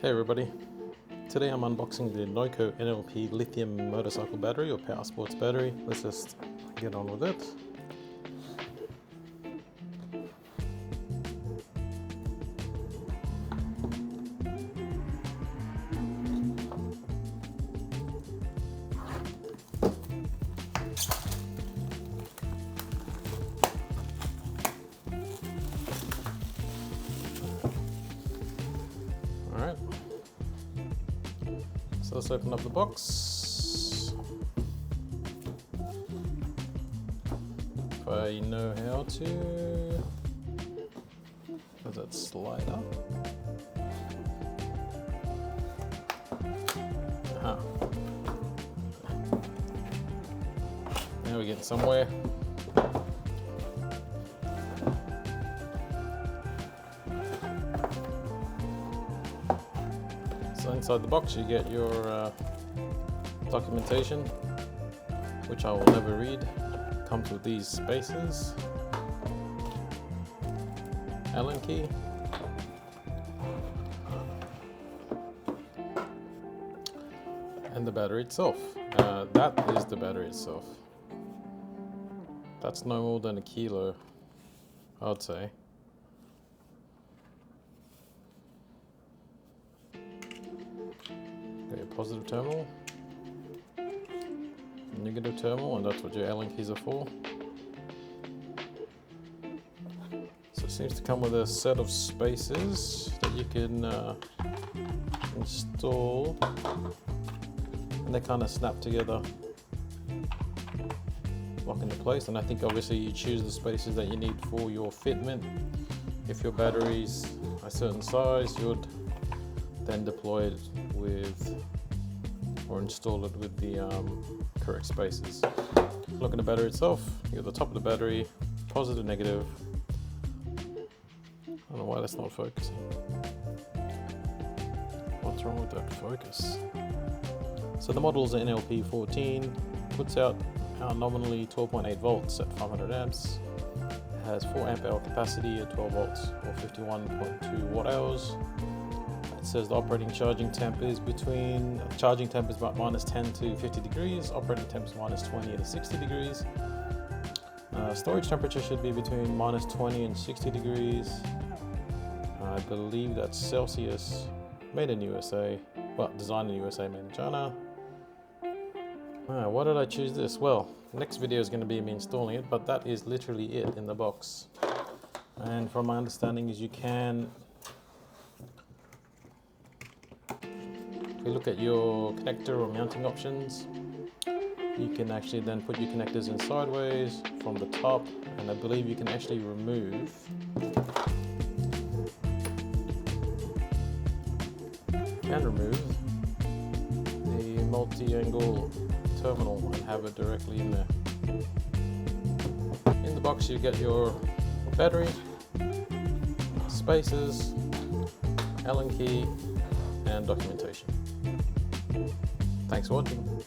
Hey everybody, today I'm unboxing the Noco NLP Lithium motorcycle battery or Powersports battery. Let's just get on with it. Alright, so let's open up the box. If I know how to, does that slide up? Aha. Now we're getting somewhere. So inside the box you get your documentation, which I will never read. Comes with these spaces, Allen key, and the battery itself. That is the battery itself. That's no more than a kilo, I'd say. Your positive terminal, negative terminal, and that's what your Allen keys are for. So it seems to come with a set of spaces that you can install, and they kind of snap together, lock into place. And I think obviously you choose the spaces that you need for your fitment. If your battery's a certain size, you'd then deploy it with or install it with the correct spaces. Look at the battery itself. You got the top of the battery, positive, negative. I don't know why that's not focusing. What's wrong with that focus? So the model is an NLP14, puts out nominally 12.8 volts at 500 amps. It has 4 amp hour capacity at 12 volts or 51.2 watt hours. It says the operating charging temp is about minus 10 to 50 degrees. Operating temp is minus 20 to 60 degrees. Storage temperature should be between minus 20 and 60 degrees. I believe that's Celsius. Made in USA. Well, designed in USA, made in China. Why did I choose this? Well, next video is going to be me installing it, but that is literally it in the box. And from my understanding is you can, if you look at your connector or mounting options, you can actually then put your connectors in sideways from the top, and I believe you can actually remove the multi-angle terminal and have it directly in there. In the box you get your battery, spaces, Allen key, and documentation. Thanks for watching.